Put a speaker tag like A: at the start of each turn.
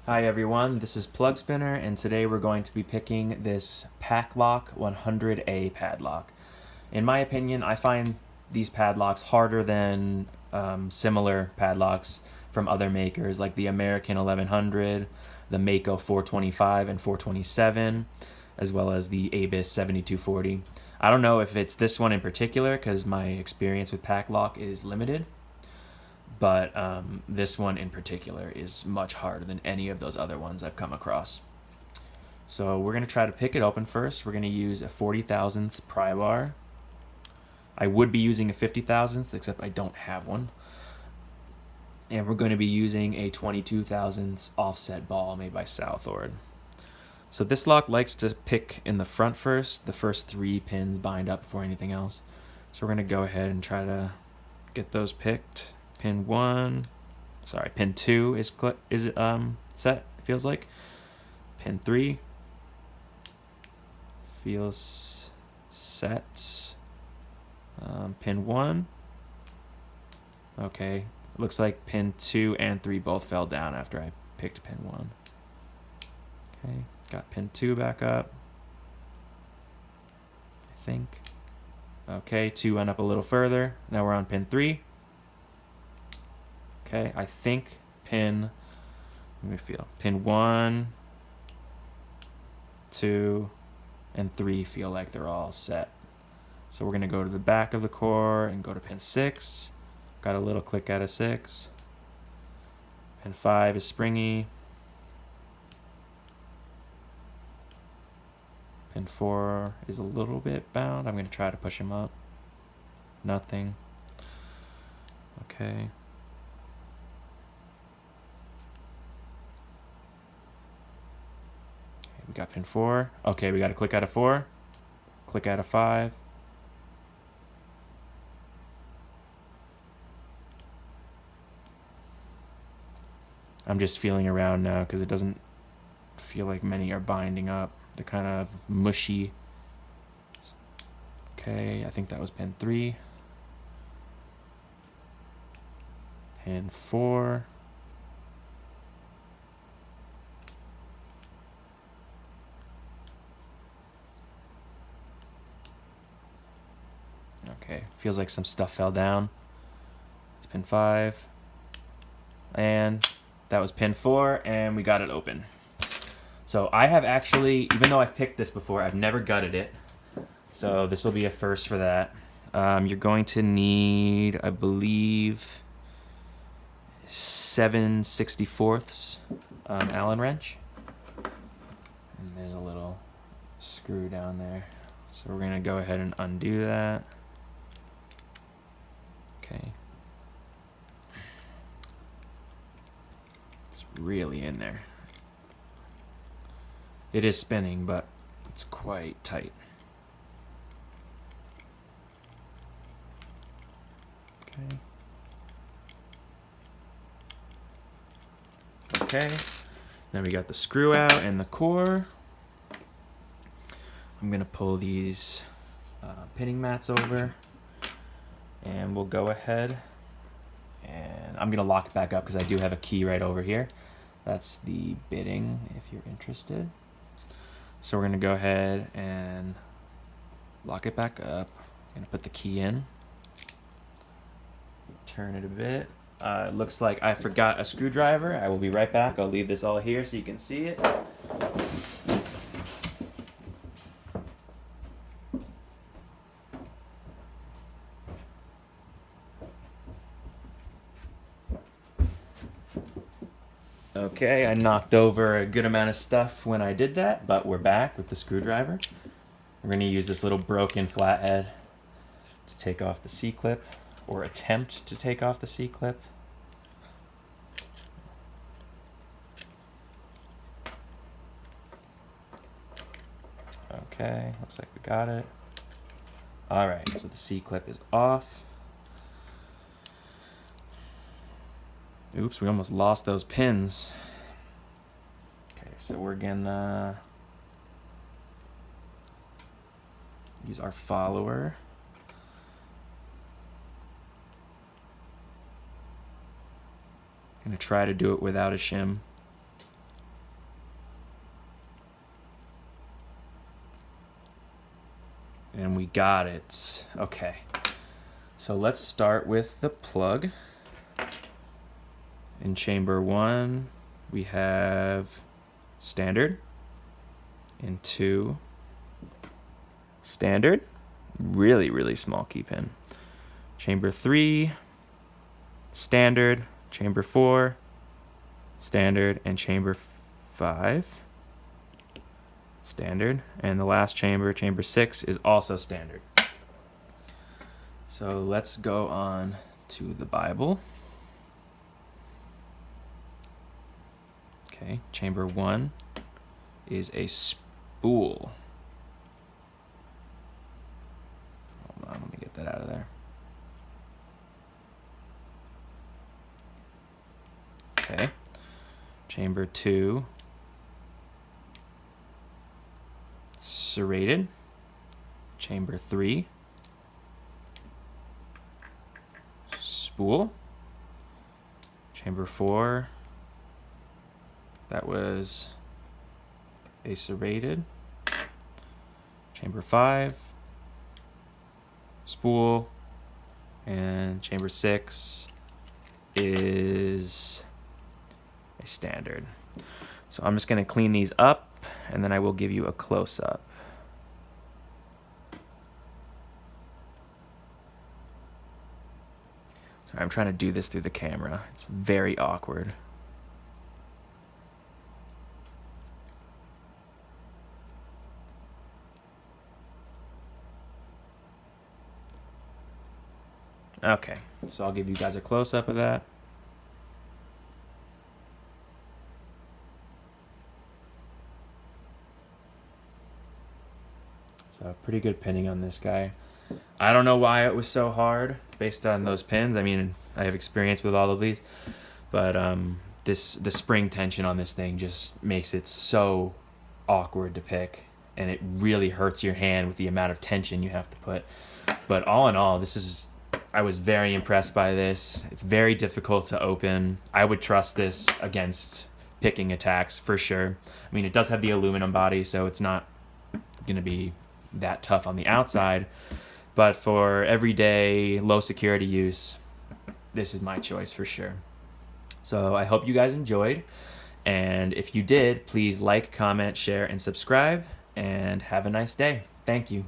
A: Hi everyone, this is Plug Spinner, and today we're going to be picking this Paclock 100A padlock. In my opinion, I find these padlocks harder than similar padlocks from other makers like the American 1100, the Mako 425 and 427, as well as the Abus 7240. I don't know if it's this one in particular because my experience with Paclock is limited, but this one in particular is much harder than any of those other ones I've come across. So we're going to try to pick it open first. We're going to use a 40 thousandths pry bar. I would be using a 50 thousandths, except I don't have one. And we're going to be using a 22 thousandths offset ball made by Southord. So this lock likes to pick in the front first. The first 3 pins bind up before anything else. So we're going to go ahead and try to get those picked. Pin 2 is set, it feels like. Pin 3 feels set. Pin 1, okay, looks like pin 2 and 3 both fell down after I picked pin 1. Okay, got pin 2 back up, I think. Okay, 2 went up a little further. Now we're on pin 3. Okay, I think pin 1, 2, and 3 feel like they're all set. So we're going to go to the back of the core and go to pin 6. Got a little click out of 6. Pin 5 is springy. Pin 4 is a little bit bound. I'm going to try to push him up. Nothing. Okay. We got pin 4. Okay, we got to click out of 4. Click out of 5. I'm just feeling around now because it doesn't feel like many are binding up. They're kind of mushy. Okay, I think that was pin 3. Pin 4. Okay, feels like some stuff fell down. It's pin 5. And that was pin 4, and we got it open. So I have actually, even though I've picked this before, I've never gutted it. So this will be a first for that. You're going to need, I believe, 7/64 Allen wrench. And there's a little screw down there. So we're going to go ahead and undo that. Okay. It's really in there. It is spinning, but it's quite tight. Okay. Okay. Now we got the screw out and the core. I'm gonna pull these pinning mats over, and we'll go ahead and I'm gonna lock it back up because I do have a key right over here. That's the bitting if you're interested. So we're gonna go ahead and lock it back up. I'm gonna put the key in. Turn it a bit. It looks like I forgot a screwdriver. I will be right back. I'll leave this all here so you can see it. Okay, I knocked over a good amount of stuff when I did that, but we're back with the screwdriver. We're going to use this little broken flathead to take off the C-clip, or attempt to take off the C-clip. Okay, looks like we got it. Alright, so the C-clip is off. Oops, we almost lost those pins. Okay, so we're gonna use our follower. I'm gonna try to do it without a shim. And we got it. Okay. So let's start with the plug. In chamber 1, we have standard. In 2, standard. Really, really small key pin. Chamber 3, standard. Chamber 4, standard. And chamber 5, standard. And the last chamber, chamber 6, is also standard. So let's go on to the Bible. Okay, chamber 1 is a spool. Hold on, let me get that out of there. Okay, chamber 2, serrated. Chamber 3, spool. Chamber 4, that was a serrated. Chamber 5, spool. And chamber 6 is a standard. So I'm just going to clean these up, and then I will give you a close-up. Sorry, I'm trying to do this through the camera. It's very awkward. Okay, so I'll give you guys a close-up of that. So pretty good pinning on this guy. I don't know why it was so hard based on those pins. I mean, I have experience with all of these, but the spring tension on this thing just makes it so awkward to pick, and it really hurts your hand with the amount of tension you have to put. But all in all, I was very impressed by this. It's very difficult to open. I would trust this against picking attacks for sure. I mean, it does have the aluminum body, so it's not going to be that tough on the outside. But for everyday low security use, this is my choice for sure. So I hope you guys enjoyed. And if you did, please like, comment, share, and subscribe. And have a nice day. Thank you.